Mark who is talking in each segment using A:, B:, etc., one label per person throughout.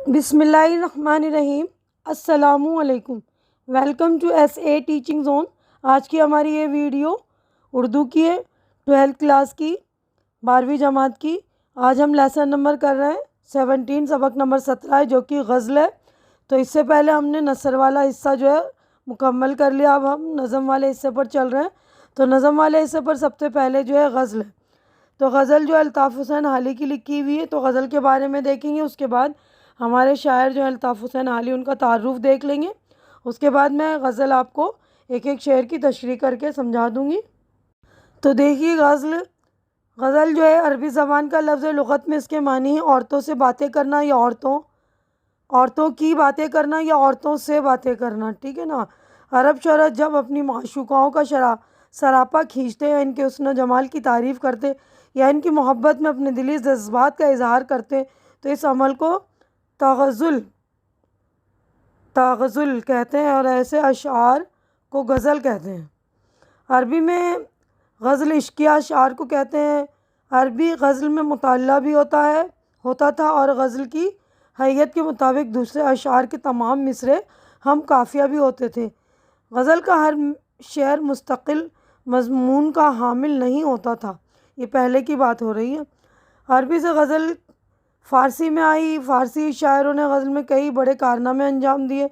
A: بسم اللہ الرحمن الرحیم۔ السلام علیکم۔ Welcome to S A teaching zone. آج کی ہماری یہ ویڈیو اردو کی ہے، 12th کلاس کی، 12ویں جماعت کی۔ آج ہم لیسن نمبر کر رہے ہیں 17، سبق نمبر 17 ہے جو کہ غزل ہے۔ تو اس سے پہلے ہم نے نثر والا حصہ جو ہے مکمل کر لیا، اب ہم نظم والے حصے پر چل رہے ہیں۔ تو نظم والے حصے پر سب سے پہلے جو ہے غزل ہے۔ تو غزل جو الطاف حسین حالی کی لکھی ہوئی ہے، تو غزل کے بارے میں دیکھیں گے۔ اس کے بعد ہمارے شاعر جو ہے الطاف حسین حالی، ان کا تعارف دیکھ لیں گے۔ اس کے بعد میں غزل آپ کو ایک ایک شعر کی تشریح کر کے سمجھا دوں گی۔ تو دیکھیے، غزل جو ہے عربی زبان کا لفظ ہے۔ لغت میں اس کے معنی ہے عورتوں سے باتیں کرنا یا عورتوں کی باتیں کرنا یا عورتوں سے باتیں کرنا، ٹھیک ہے نا۔ عرب شعراء جب اپنی معشوقاؤں کا سراپا کھینچتے یا ان کے حسن و جمال کی تعریف کرتے یا ان کی محبت میں اپنے دلی جذبات کا اظہار کرتے تو اس عمل کو تغزل کہتے ہیں، اور ایسے اشعار کو غزل کہتے ہیں۔ عربی میں غزل عشقیہ اشعار کو کہتے ہیں۔ عربی غزل میں مطالعہ بھی ہوتا تھا، اور غزل کی حیت کے مطابق دوسرے اشعار کے تمام مصرعے ہم قافیہ بھی ہوتے تھے۔ غزل کا ہر شعر مستقل مضمون کا حامل نہیں ہوتا تھا، یہ پہلے کی بات ہو رہی ہے۔ عربی سے غزل فارسی میں آئی۔ فارسی شاعروں نے غزل میں کئی بڑے کارنامے انجام دیے۔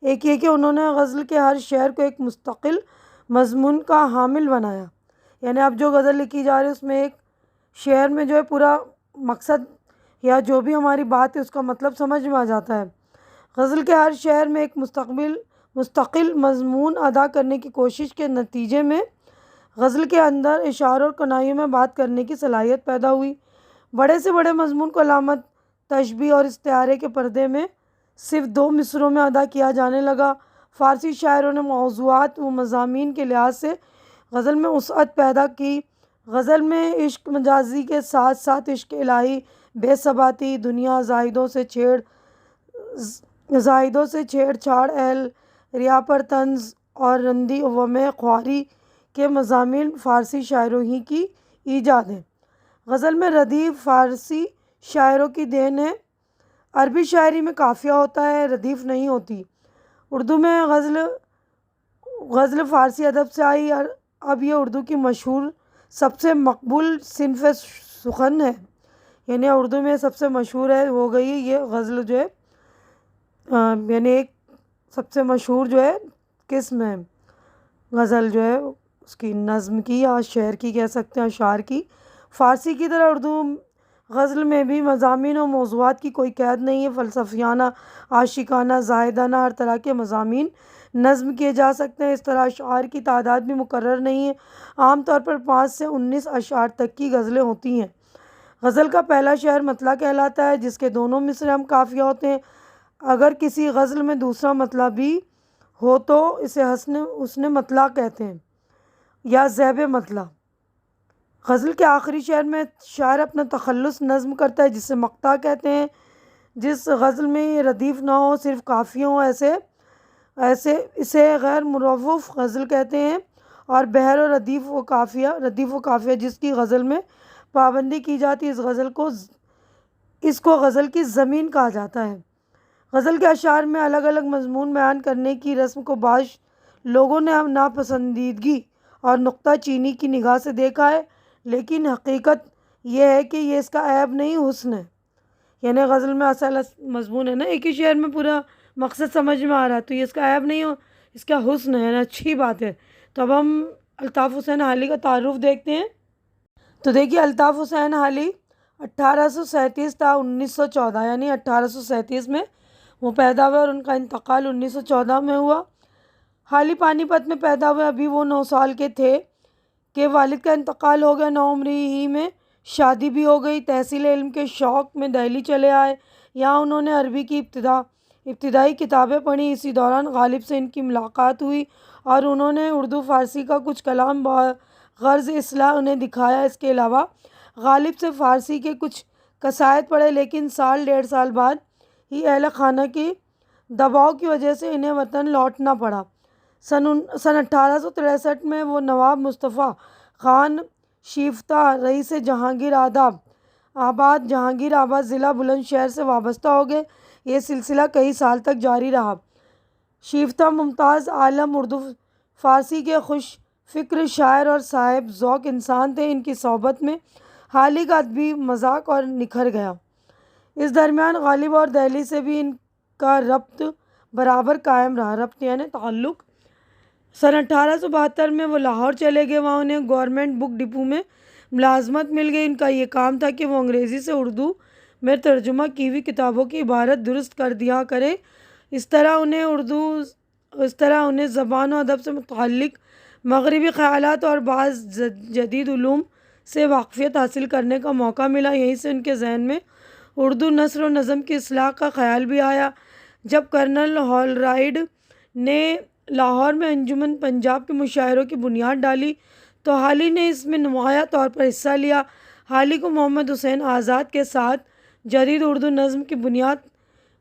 A: ایک یہ کہ انہوں نے غزل کے ہر شعر کو ایک مستقل مضمون کا حامل بنایا، یعنی اب جو غزل لکھی جا رہی ہے اس میں ایک شعر میں جو ہے پورا مقصد یا جو بھی ہماری بات ہے اس کا مطلب سمجھ میں آ جاتا ہے۔ غزل کے ہر شعر میں ایک مستقل مضمون ادا کرنے کی کوشش کے نتیجے میں غزل کے اندر اشاروں اور کنایوں میں بات کرنے کی صلاحیت پیدا ہوئی۔ بڑے سے بڑے مضمون کو علامت، تشبیہ اور استعارے کے پردے میں صرف 2 مصرعوں میں ادا کیا جانے لگا۔ فارسی شاعروں نے موضوعات و مضامین کے لحاظ سے غزل میں وسعت پیدا کی۔ غزل میں عشق مجازی کے ساتھ ساتھ عشق الہی، بے ثباتی، دنیا، زاہدوں سے چھیڑ چھاڑ، اہل ریا پر طنز اور رندی و میں خواری کے مضامین فارسی شاعروں ہی کی ایجاد ہے۔ غزل میں ردیف فارسی شاعروں کی دین ہے۔ عربی شاعری میں قافیہ ہوتا ہے، ردیف نہیں ہوتی۔ اردو میں غزل فارسی ادب سے آئی، اور اب یہ اردو کی مشہور سب سے مقبول صنف سخن ہے، یعنی اردو میں سب سے مشہور ہو گئی یہ غزل جو ہے، یعنی ایک سب سے مشہور جو ہے قسم ہے غزل جو ہے اس کی نظم کی یا شعر کی کہہ سکتے ہیں، اشعار کی۔ فارسی کی طرح اردو غزل میں بھی مضامین و موضوعات کی کوئی قید نہیں ہے۔ فلسفیانہ، عاشقانہ، زاہدانہ ہر طرح کے مضامین نظم کیے جا سکتے ہیں۔ اس طرح اشعار کی تعداد بھی مقرر نہیں ہے، عام طور پر 5 سے 19 اشعار تک کی غزلیں ہوتی ہیں۔ غزل کا پہلا شعر مطلع کہلاتا ہے، جس کے دونوں مصرعے ہم قافیہ ہوتے ہیں۔ اگر کسی غزل میں دوسرا مطلع بھی ہو تو اسے حسن مطلع کہتے ہیں یا ذیب مطلع۔ غزل کے آخری شعر میں شاعر اپنا تخلص نظم کرتا ہے، جسے مقطع کہتے ہیں۔ جس غزل میں ردیف نہ ہو، صرف قافیے ہوں، اسے غیر مرفوع غزل کہتے ہیں۔ اور بحر و ردیف و قافیہ جس کی غزل میں پابندی کی جاتی ہے، اس کو غزل کی ضمین کہا جاتا ہے۔ غزل کے اشعار میں الگ الگ مضمون بیان کرنے کی رسم کو بعض لوگوں نے ناپسندیدگی اور نکتہ چینی کی نگاہ سے دیکھا ہے، لیکن حقیقت یہ ہے کہ یہ اس کا عیب نہیں، حسن ہے۔ یعنی غزل میں اصل مضمون ہے نا، ایک ہی شعر میں پورا مقصد سمجھ میں آ رہا ہے، تو یہ اس کا عیب نہیں ہو، اس کا حسن ہے، یعنی اچھی بات ہے۔ تو اب ہم الطاف حسین حالی کا تعارف دیکھتے ہیں۔ تو دیکھیے، الطاف حسین حالی 1837 تا 1914، یعنی 1837 میں وہ پیدا ہوئے اور ان کا انتقال 1914 میں ہوا۔ حالی پانی پت میں پیدا ہوئے، ابھی وہ 9 سال کے تھے کہ والد کا انتقال ہو گیا۔ نوعمری ہی میں شادی بھی ہو گئی۔ تحصیل علم کے شوق میں دہلی چلے آئے۔ یہاں انہوں نے عربی کی ابتدائی کتابیں پڑھیں۔ اسی دوران غالب سے ان کی ملاقات ہوئی اور انہوں نے اردو فارسی کا کچھ کلام بغرض اصلاح انہیں دکھایا۔ اس کے علاوہ غالب سے فارسی کے کچھ قصائد پڑھے، لیکن 1.5 سال بعد ہی اہل خانہ کی دباؤ کی وجہ سے انہیں وطن لوٹنا پڑا۔ سن 1863 میں وہ نواب مصطفیٰ خان شیفتہ رئیس جہانگیر آباد ضلع بلند شہر سے وابستہ ہو گئے۔ یہ سلسلہ کئی سال تک جاری رہا۔ شیفتہ ممتاز عالم اردو فارسی کے خوش فکر شاعر اور صاحب ذوق انسان تھے۔ ان کی صحبت میں حالی کا ادبی مذاق اور نکھر گیا۔ اس درمیان غالب اور دہلی سے بھی ان کا ربط برابر قائم رہا۔ ربط یعنی تعلق۔ سن 1872 میں وہ لاہور چلے گئے۔ وہاں انہیں گورنمنٹ بک ڈپو میں ملازمت مل گئی۔ ان کا یہ کام تھا کہ وہ انگریزی سے اردو میں ترجمہ کی ہوئی کتابوں کی عبارت درست کر دیا کریں۔ اس طرح انہیں زبان و ادب سے متعلق مغربی خیالات اور بعض جدید علوم سے واقفیت حاصل کرنے کا موقع ملا۔ یہیں سے ان کے ذہن میں اردو نثر و نظم کی اصلاح کا خیال بھی آیا۔ جب کرنل ہالرائڈ نے لاہور میں انجمن پنجاب کے مشاعروں کی بنیاد ڈالی تو حالی نے اس میں نمایاں طور پر حصہ لیا۔ حالی کو محمد حسین آزاد کے ساتھ جدید اردو نظم کی بنیاد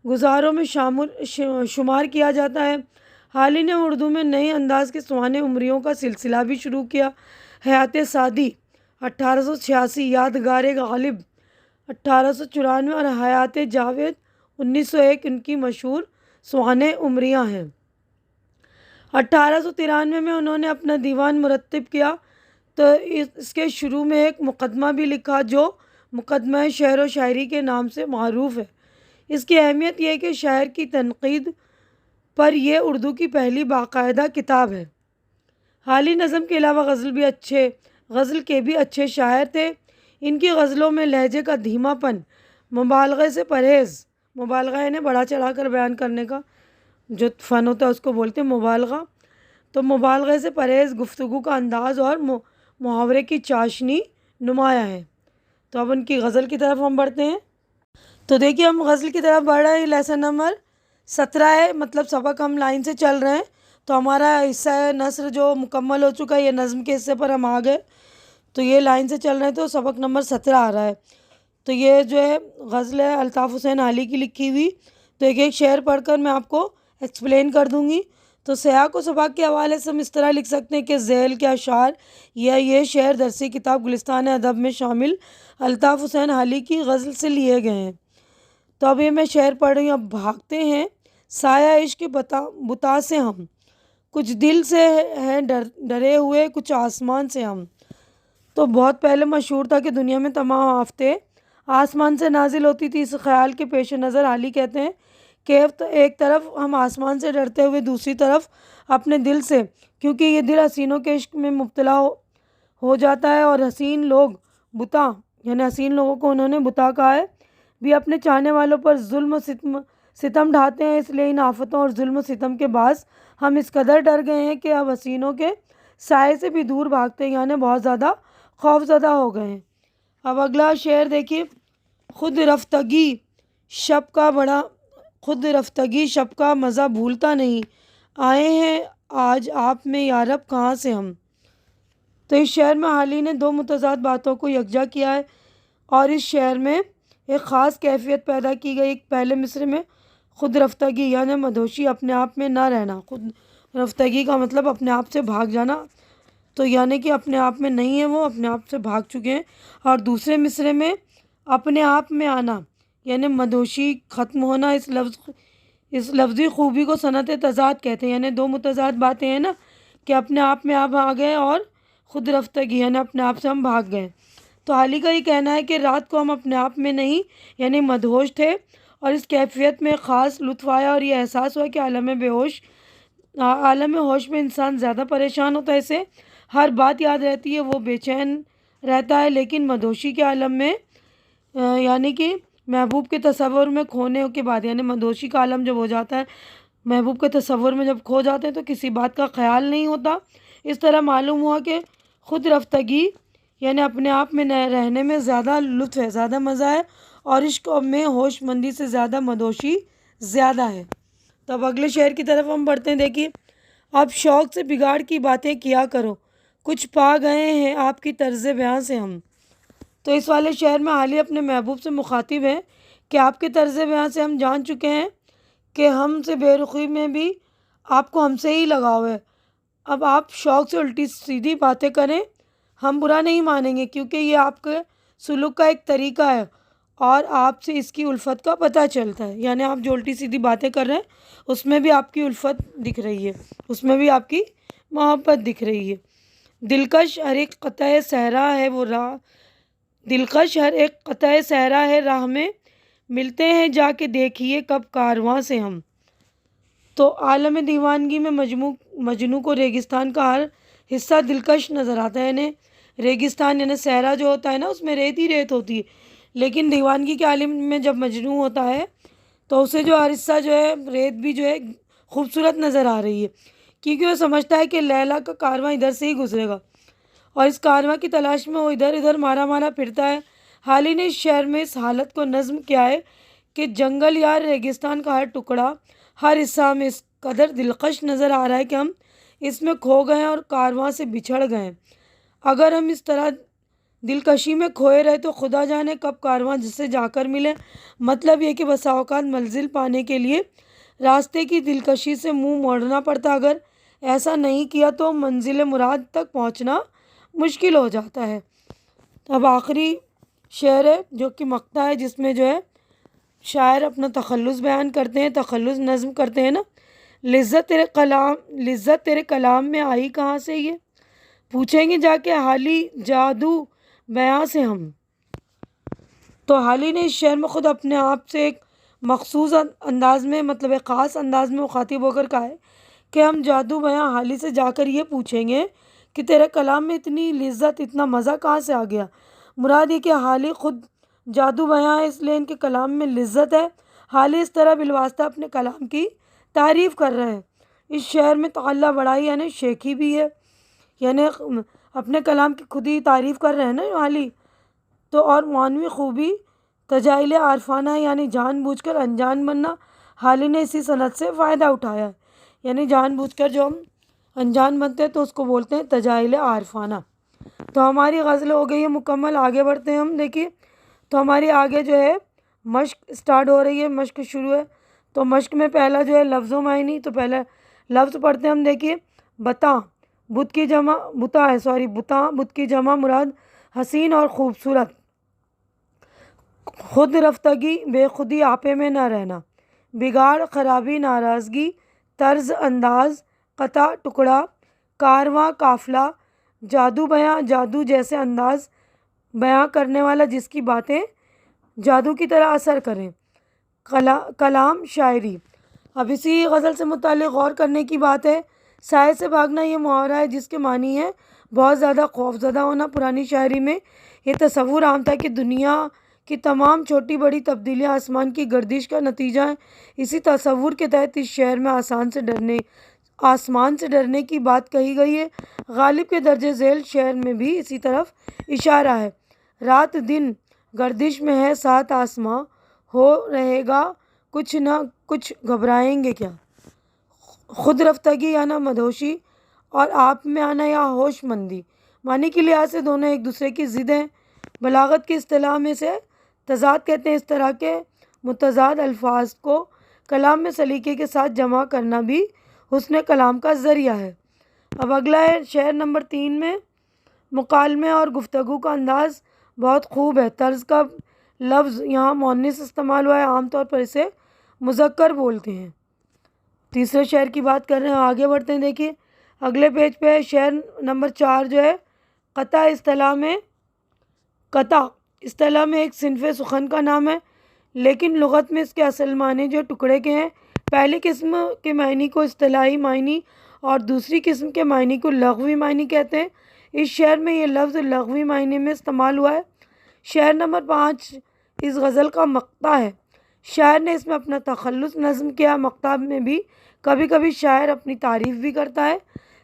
A: گزاروں میں شمار کیا جاتا ہے۔ حالی نے اردو میں نئے انداز کے سوانح عمریوں کا سلسلہ بھی شروع کیا۔ حیات سعدی 1886، یادگار غالب 1894 اور حیات جاوید 1901 ان کی مشہور سوانح عمریاں ہیں۔ 1893 میں انہوں نے اپنا دیوان مرتب کیا تو اس کے شروع میں ایک مقدمہ بھی لکھا جو مقدمہ شعر و شاعری کے نام سے معروف ہے۔ اس کی اہمیت یہ ہے کہ شاعر کی تنقید پر یہ اردو کی پہلی باقاعدہ کتاب ہے۔ حالی نظم کے علاوہ غزل کے بھی اچھے شاعر تھے۔ ان کی غزلوں میں لہجے کا دھیما پن، مبالغے سے پرہیز، مبالغہ یعنی بڑھا چڑھا کر بیان کرنے کا جو فن ہوتا ہے اس کو بولتے ہیں مبالغہ، تو مبالغے سے پرہیز، گفتگو کا انداز اور محاورے کی چاشنی نمایاں ہے۔ تو اب ان کی غزل کی طرف ہم بڑھتے ہیں۔ تو دیکھیے ہم غزل کی طرف بڑھ رہے ہیں۔ لیسن نمبر 17 ہے، مطلب سبق ہم لائن سے چل رہے ہیں۔ تو ہمارا حصہ نثر جو مکمل ہو چکا ہے، یہ نظم کے حصے پر ہم آ گئے، تو یہ لائن سے چل رہے ہیں تو سبق نمبر 17 آ رہا ہے۔ تو یہ جو ہے غزل ہے الطاف حسین حالی کی لکھی ہوئی۔ تو ایک شعر پڑھ کر میں آپ کو ایکسپلین کر دوں گی۔ تو سیاق و سباق کے حوالے سے ہم اس طرح لکھ سکتے ہیں کہ ذیل کے اشعار یا یہ شعر درسی کتاب گلستان ادب میں شامل الطاف حسین حالی کی غزل سے لیے گئے ہیں۔ تو اب یہ میں شعر پڑھ رہی ہوں۔ اب بھاگتے ہیں سایہ عشق بتا سے ہم، کچھ دل سے ہیں ڈرے ہوئے، کچھ آسمان سے ہم۔ تو بہت پہلے مشہور تھا کہ دنیا میں تمام آفتیں آسمان سے نازل ہوتی تھی۔ اس خیال کے پیش نظر حالی کہتے ہیں کہ ایک طرف ہم آسمان سے ڈرتے ہوئے، دوسری طرف اپنے دل سے، کیونکہ یہ دل حسینوں کے عشق میں مبتلا ہو جاتا ہے اور حسین لوگ بتا یعنی حسین لوگوں کو انہوں نے بتا کہا ہے بھی اپنے چاہنے والوں پر ظلم و ستم ڈھاتے ہیں۔ اس لیے ان آفتوں اور ظلم و ستم کے باعث ہم اس قدر ڈر گئے ہیں کہ اب حسینوں کے سائے سے بھی دور بھاگتے ہیں، یعنی بہت زیادہ خوف زدہ ہو گئے ہیں۔ اب اگلا شعر دیکھیے۔ خود رفتگی شب کا مزہ بھولتا نہیں، آئے ہیں آج آپ میں یارب کہاں سے ہم۔ تو اس شعر میں حالی نے دو متضاد باتوں کو یکجا کیا ہے اور اس شعر میں ایک خاص کیفیت پیدا کی گئی۔ ایک پہلے مصرے میں خود رفتگی یعنی مدہوشی، اپنے آپ میں نہ رہنا۔ خود رفتگی کا مطلب اپنے آپ سے بھاگ جانا، تو یعنی کہ اپنے آپ میں نہیں ہے، وہ اپنے آپ سے بھاگ چکے ہیں۔ اور دوسرے مصرے میں اپنے آپ میں آنا یعنی مدہوشی ختم ہونا۔ اس لفظی خوبی کو صنعت تضاد کہتے ہیں، یعنی دو متضاد باتیں ہیں نا کہ اپنے آپ میں آپ آ گئے اور خود رفتگی یعنی اپنے آپ سے ہم بھاگ گئے۔ تو حالی کا یہ کہنا ہے کہ رات کو ہم اپنے آپ میں نہیں یعنی مدہوش تھے اور اس کیفیت میں خاص لطف آیا اور یہ احساس ہوا کہ عالم ہوش میں انسان زیادہ پریشان ہوتا ہے، اسے ہر بات یاد رہتی ہے، وہ بے چین رہتا ہے، لیکن مدہوشی کے عالم میں یعنی کہ محبوب کے تصور میں کھونے کے بعد یعنی مدہوشی کا عالم جب ہو جاتا ہے، محبوب کے تصور میں جب کھو جاتے ہیں تو کسی بات کا خیال نہیں ہوتا۔ اس طرح معلوم ہوا کہ خود رفتگی یعنی اپنے آپ میں رہنے میں زیادہ لطف ہے، زیادہ مزہ ہے، اور عشق میں ہوش مندی سے زیادہ مدہوشی زیادہ ہے۔ تو اب اگلے شعر کی طرف ہم بڑھتے ہیں۔ دیکھیے۔ اب شوق سے بگاڑ کی باتیں کیا کرو، کچھ پا گئے ہیں آپ کی طرز بیاں سے ہم۔ تو اس والے شعر میں حالی اپنے محبوب سے مخاطب ہیں کہ آپ کے طرز بیاں سے ہم جان چکے ہیں کہ ہم سے بے رخی میں بھی آپ کو ہم سے ہی لگاؤ ہے۔ اب آپ شوق سے الٹی سیدھی باتیں کریں، ہم برا نہیں مانیں گے، کیونکہ یہ آپ کے سلوک کا ایک طریقہ ہے اور آپ سے اس کی الفت کا پتہ چلتا ہے. یعنی آپ جو الٹی سیدھی باتیں کر رہے ہیں اس میں بھی آپ کی الفت دکھ رہی ہے، اس میں بھی آپ کی محبت دکھ رہی ہے. دلکش ہر ایک قطع صحرا ہے وہ راہ، دلکش ہر ایک قطع صحرا ہے راہ میں، ملتے ہیں جا کے دیکھیے کب کارواں سے ہم. تو عالم دیوانگی میں مجنوں کو ریگستان کا ہر حصہ دلکش نظر آتا ہے. یعنی ریگستان یعنی صحرا جو ہوتا ہے نا اس میں ریت ہی ریت ہوتی ہے، لیکن دیوانگی کے عالم میں جب مجنوں ہوتا ہے تو اسے جو ہر حصہ جو ہے ریت بھی جو ہے خوبصورت نظر آ رہی ہے، کیونکہ وہ سمجھتا ہے کہ لیلا کا کارواں ادھر سے ہی گزرے گا، اور اس کارواں کی تلاش میں وہ ادھر ادھر مارا مارا پھرتا ہے. حال ہی نے اس شعر میں اس حالت کو نظم کیا ہے کہ جنگل یا ریگستان کا ہر ٹکڑا، ہر حصہ ہمیں اس قدر دلکش نظر آ رہا ہے کہ ہم اس میں کھو گئے ہیں اور کارواں سے بچھڑ گئے ہیں. اگر ہم اس طرح دلکشی میں کھوئے رہے تو خدا جانے کب کارواں جس سے جا کر ملے. مطلب یہ کہ بسا اوقات منزل پانے کے لیے راستے کی دلکشی سے منہ موڑنا پڑتا، اگر ایسا نہیں کیا تو منزل مراد تک پہنچنا مشکل ہو جاتا ہے. اب آخری شعر ہے جو کہ مقطع ہے، جس میں جو ہے شاعر اپنا تخلص بیان کرتے ہیں، تخلص نظم کرتے ہیں نا. لذت تیرے کلام میں آئی کہاں سے یہ، پوچھیں گے جا کے حالی جادو بیاں سے ہم. تو حالی نے اس شعر میں خود اپنے آپ سے ایک مخصوص انداز میں، مطلب ایک خاص انداز میں مخاطب ہو کر کہا ہے کہ ہم جادو بیاں حالی سے جا کر یہ پوچھیں گے کہ تیرے کلام میں اتنی لذت، اتنا مزہ کہاں سے آ گیا. مراد یہ کہ حالی خود جادو بیاں ہے، اس لیے ان کے کلام میں لذت ہے. حالی اس طرح بالواسطہ اپنے کلام کی تعریف کر رہے ہیں. اس شعر میں تعلیٰ بڑائی یعنی شیخی بھی ہے، یعنی اپنے کلام کی خود ہی تعریف کر رہے ہیں نا حالی. تو اور معنوی خوبی تجاہل عارفانہ یعنی جان بوجھ کر انجان بننا. حالی نے اسی صنعت سے فائدہ اٹھایا ہے، یعنی جان بوجھ کر جو ہم انجان بنتے ہیں تو اس کو بولتے ہیں تجاہل عارفانہ. تو ہماری غزل ہو گئی ہے مکمل. آگے بڑھتے ہیں ہم. دیکھیے تو ہماری آگے جو ہے مشق اسٹارٹ ہو رہی ہے، مشق شروع ہے. تو مشق میں پہلا جو ہے لفظ و معنی، تو پہلا لفظ پڑھتے ہیں ہم. دیکھیے بتا بت کی جمع، بتا بت کی جمع مراد حسین اور خوبصورت. خود رفتگی بے خودی آپے میں نہ رہنا، بگاڑ خرابی ناراضگی طرز انداز قطع ٹکڑا کارواں قافلہ جادو بیاں جادو جیسے انداز بیاں کرنے والا جس کی باتیں جادو کی طرح اثر کریں. کلام شاعری. اب اسی غزل سے متعلق غور کرنے کی بات ہے. سائے سے بھاگنا یہ محاورہ ہے جس کے معنی ہے بہت زیادہ خوف زدہ ہونا. پرانی شاعری میں یہ تصور عام تھا کہ دنیا کی تمام چھوٹی بڑی تبدیلیاں آسمان کی گردش کا نتیجہ ہیں. اسی تصور کے تحت اس شعر میں آسمان سے ڈرنے کی بات کہی گئی ہے. غالب کے درج ذیل شعر میں بھی اسی طرف اشارہ ہے. رات دن گردش میں ہے ساتھ آسماں، ہو رہے گا کچھ نہ کچھ گھبرائیں گے کیا. خود رفتگی یا نہ مدہوشی اور آپ میں آنا یا ہوش مندی، معنی کے لحاظ سے دونوں ایک دوسرے کی ضد ہیں. بلاغت کی اصطلاح میں سے تضاد کہتے ہیں. اس طرح کے متضاد الفاظ کو کلام میں سلیقے کے ساتھ جمع کرنا بھی حسن کلام کا ذریعہ ہے. اب اگلا ہے شعر نمبر 3 میں مکالمے اور گفتگو کا انداز بہت خوب ہے. طرز کا لفظ یہاں مؤنث استعمال ہوا ہے، عام طور پر اسے مذکر بولتے ہیں. تیسرے شعر کی بات کر رہے ہیں. آگے بڑھتے ہیں. دیکھیے اگلے پیج پہ شعر نمبر 4 جو ہے قطع. اصطلاح میں ایک صنف سخن کا نام ہے، لیکن لغت میں اس کے اصل معنی جو ٹکڑے کے ہیں. پہلی قسم کے معنی کو اصطلاحی معنی اور دوسری قسم کے معنی کو لغوی معنی کہتے ہیں. اس شعر میں یہ لفظ لغوی معنی میں استعمال ہوا ہے. شعر نمبر 5 اس غزل کا مقطع ہے. شاعر نے اس میں اپنا تخلص نظم کیا. مقطع میں بھی کبھی کبھی شاعر اپنی تعریف بھی کرتا ہے.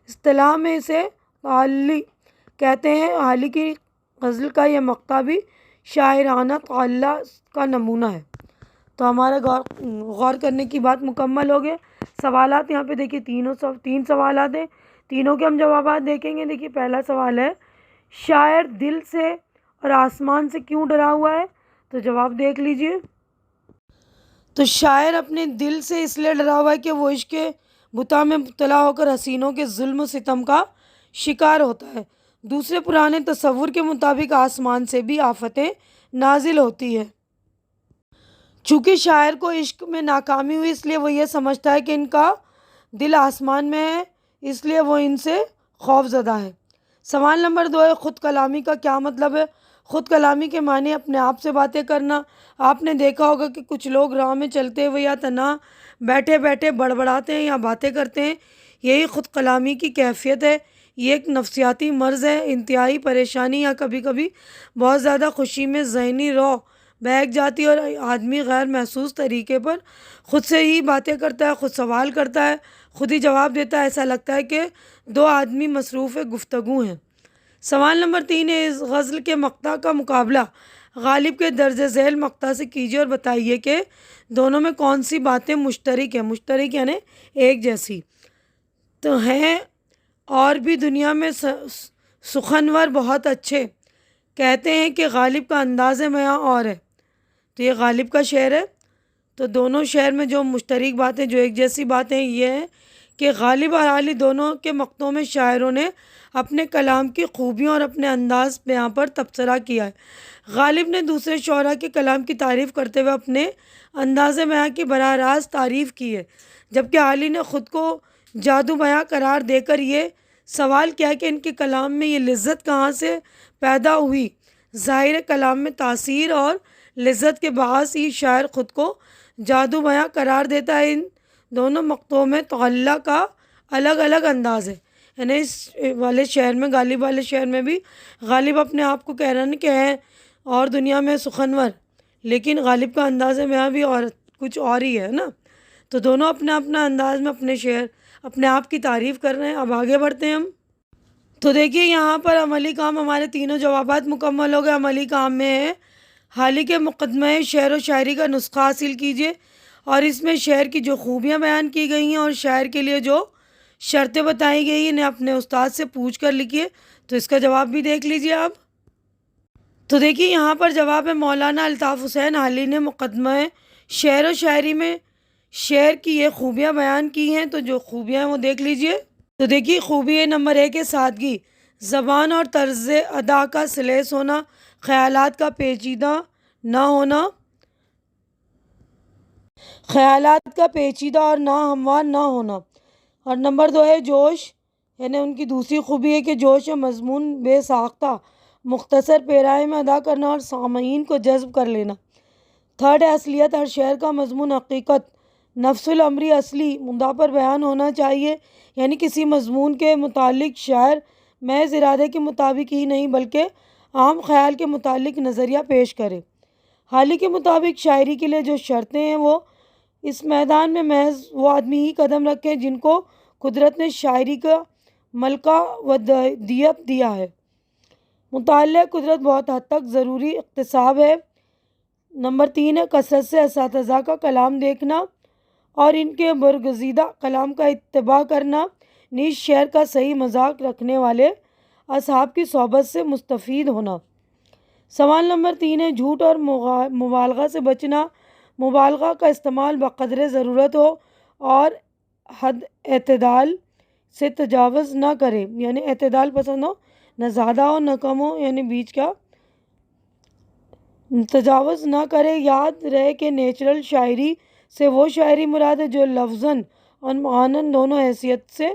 A: اصطلاح میں اسے تعلی کہتے ہیں. حالی کی غزل کا یہ مقطع بھی شاعرانہ تعلیٰ کا نمونہ ہے. تو ہمارا غور کرنے کی بات مکمل ہو گئے. سوالات یہاں پہ دیکھیے 3 سوالات ہیں، تینوں کے ہم جوابات دیکھیں گے. دیکھیے پہلا سوال ہے شاعر دل سے اور آسمان سے کیوں ڈرا ہوا ہے؟ تو جواب دیکھ لیجئے. تو شاعر اپنے دل سے اس لیے ڈرا ہوا ہے کہ وہ عشق بتا میں مبتلا ہو کر حسینوں کے ظلم و ستم کا شکار ہوتا ہے. دوسرے پرانے تصور کے مطابق آسمان سے بھی آفتیں نازل ہوتی ہے. چونکہ شاعر کو عشق میں ناکامی ہوئی اس لیے وہ یہ سمجھتا ہے کہ ان کا دل آسمان میں ہے، اس لیے وہ ان سے خوف زدہ ہے۔ سوال نمبر 2 ہے، خود کلامی کا کیا مطلب ہے؟ خود کلامی کے معنی اپنے آپ سے باتیں کرنا۔ آپ نے دیکھا ہوگا کہ کچھ لوگ راہ میں چلتے ہوئے یا تنہا بیٹھے بیٹھے بڑبڑاتے ہیں یا باتیں کرتے ہیں، یہی خود کلامی کی کیفیت ہے۔ یہ ایک نفسیاتی مرض ہے۔ انتہائی پریشانی یا کبھی کبھی بہت زیادہ خوشی میں ذہنی رو بہک جاتی ہے اور آدمی غیر محسوس طریقے پر خود سے ہی باتیں کرتا ہے، خود سوال کرتا ہے، خود ہی جواب دیتا ہے، ایسا لگتا ہے کہ دو آدمی مصروف گفتگو ہیں۔ سوال نمبر 3 ہے، اس غزل کے مقطع کا مقابلہ غالب کے درج ذیل مقطع سے کیجیے اور بتائیے کہ دونوں میں کون سی باتیں مشترک ہیں۔ مشترک یعنی ایک جیسی تو ہیں، اور بھی دنیا میں سخنور بہت اچھے، کہتے ہیں کہ غالب کا انداز بیاں اور ہے۔ تو یہ غالب کا شعر ہے۔ تو دونوں شعر میں جو مشترک باتیں، جو ایک جیسی باتیں یہ ہیں کہ غالب اور عالی دونوں کے مقطعوں میں شاعروں نے اپنے کلام کی خوبیوں اور اپنے انداز بیاں پر تبصرہ کیا ہے۔ غالب نے دوسرے شعراء کے کلام کی تعریف کرتے ہوئے اپنے انداز بیاں کی براہ راست تعریف کی ہے، جبکہ عالی نے خود کو جادو بیاں قرار دے کر یہ سوال کیا کہ ان کے کلام میں یہ لذت کہاں سے پیدا ہوئی۔ ظاہر کلام میں تاثیر اور لذت کے باعث ہی شاعر خود کو جادو بیاں قرار دیتا ہے۔ ان دونوں مقطعوں میں تغلی کا الگ الگ انداز ہے، یعنی اس والے شعر میں، غالب والے شعر میں بھی غالب اپنے آپ کو کہہ رہا ہے کہ ہے اور دنیا میں سخنور، لیکن غالب کا انداز بیاں بھی اور کچھ اور ہی ہے نا۔ تو دونوں اپنا اپنا انداز میں اپنے شعر اپنے آپ کی تعریف کر رہے ہیں۔ اب آگے بڑھتے ہیں ہم۔ تو دیکھیے یہاں پر عملی کام، ہمارے تینوں جوابات مکمل ہو گئے۔ عملی کام میں ہے، حال ہی کے مقدمہ شعر و شاعری کا نسخہ حاصل کیجیے اور اس میں شعر کی جو خوبیاں بیان کی گئی ہیں اور شاعر کے لیے جو شرطیں بتائی گئی ہیں انہیں اپنے استاد سے پوچھ کر لکھیے۔ تو اس کا جواب بھی دیکھ لیجیے آپ۔ تو دیکھیے یہاں پر جواب ہے، مولانا الطاف حسین حالی نے مقدمہ شعر و شاعری میں شعر کی یہ خوبیاں بیان کی ہیں۔ تو جو خوبیاں ہیں وہ دیکھ لیجیے۔ تو دیکھیے خوبی نمبر 1 ہے سادگی، زبان اور طرز ادا کا سلیس ہونا، خیالات کا پیچیدہ اور نہ ہموار نہ ہونا۔ اور نمبر 2 ہے جوش، یعنی ان کی دوسری خوبی ہے کہ جوش و مضمون بے ساختہ مختصر پیرائے میں ادا کرنا اور سامعین کو جذب کر لینا۔ 3 ہے اصلیت، ہر شعر کا مضمون حقیقت، نفس الامری اصلی مدعا پر بیان ہونا چاہیے، یعنی کسی مضمون کے متعلق شاعر محض ارادے کے مطابق ہی نہیں بلکہ عام خیال کے متعلق نظریہ پیش کرے۔ حالی کے مطابق شاعری کے لیے جو شرطیں ہیں وہ اس میدان میں محض وہ آدمی ہی قدم رکھیں جن کو قدرت نے شاعری کا ملکہ و دیت دیا ہے۔ مطالعہ قدرت بہت حد تک ضروری اقتصاب ہے۔ نمبر 3 ہے کثرت سے اساتذہ کا کلام دیکھنا اور ان کے برگزیدہ کلام کا اتباع کرنا، نیز شعر کا صحیح مذاق رکھنے والے اصحاب کی صحبت سے مستفید ہونا۔ سوال نمبر 3 ہے جھوٹ اور مبالغہ سے بچنا، مبالغہ کا استعمال بقدر ضرورت ہو اور حد اعتدال سے تجاوز نہ کرے، یعنی اعتدال پسند ہو، نہ زیادہ ہو نہ کم ہو، یعنی بیچ کا تجاوز نہ کرے۔ یاد رہے کہ نیچرل شاعری سے وہ شاعری مراد ہے جو لفظاً اور معناً دونوں حیثیت سے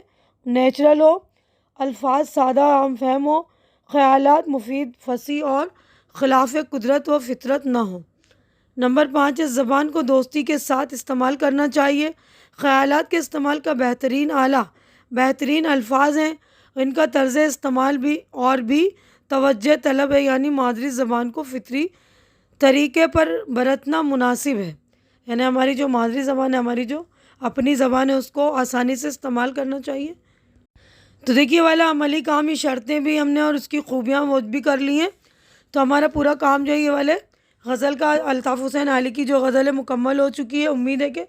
A: نیچرل ہو، الفاظ سادہ عام فہم ہو، خیالات مفید فصیح اور خلاف قدرت و فطرت نہ ہو۔ نمبر 5 ہے زبان کو دوستی کے ساتھ استعمال کرنا چاہیے۔ خیالات کے استعمال کا بہترین آلہ بہترین الفاظ ہیں، ان کا طرز استعمال بھی اور بھی توجہ طلب ہے، یعنی مادری زبان کو فطری طریقے پر برتنا مناسب ہے، یعنی ہماری جو مادری زبان ہے، ہماری جو اپنی زبان ہے اس کو آسانی سے استعمال کرنا چاہیے۔ تو دیکھیے والا عملی کام، یہ شرطیں بھی ہم نے اور اس کی خوبیاں وہ بھی کر لی ہیں۔ تو ہمارا پورا کام جو ہے یہ والے غزل کا، الطاف حسین حالی کی جو غزل ہے مکمل ہو چکی ہے۔ امید ہے کہ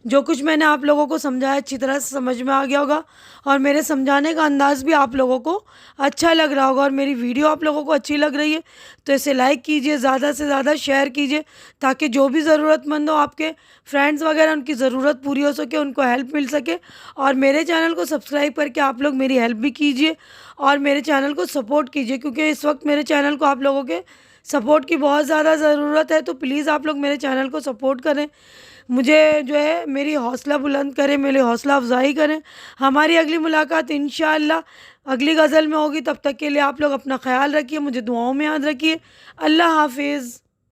A: جو کچھ میں نے آپ لوگوں کو سمجھایا اچھی طرح سے سمجھ میں آ گیا ہوگا اور میرے سمجھانے کا انداز بھی آپ لوگوں کو اچھا لگ رہا ہوگا، اور میری ویڈیو آپ لوگوں کو اچھی لگ رہی ہے تو اسے لائک کیجیے، زیادہ سے زیادہ شیئر کیجیے تاکہ جو بھی ضرورت مند ہو، آپ کے فرینڈز وغیرہ، ان کی ضرورت پوری ہو سکے، ان کو ہیلپ مل سکے۔ اور میرے چینل کو سبسکرائب کر کے آپ لوگ میری ہیلپ بھی کیجیے اور میرے چینل کو سپورٹ کیجیے، کیونکہ اس وقت میرے چینل کو آپ لوگوں کے سپورٹ کی بہت زیادہ ضرورت ہے، تو پلیز آپ لوگ میرے چینل کو سپورٹ کریں، مجھے جو ہے میری حوصلہ بلند کریں، میری حوصلہ افزائی کریں۔ ہماری اگلی ملاقات انشاءاللہ اگلی غزل میں ہوگی، تب تک کے لیے آپ لوگ اپنا خیال رکھیے، مجھے دعاؤں میں یاد رکھیے۔ اللہ حافظ۔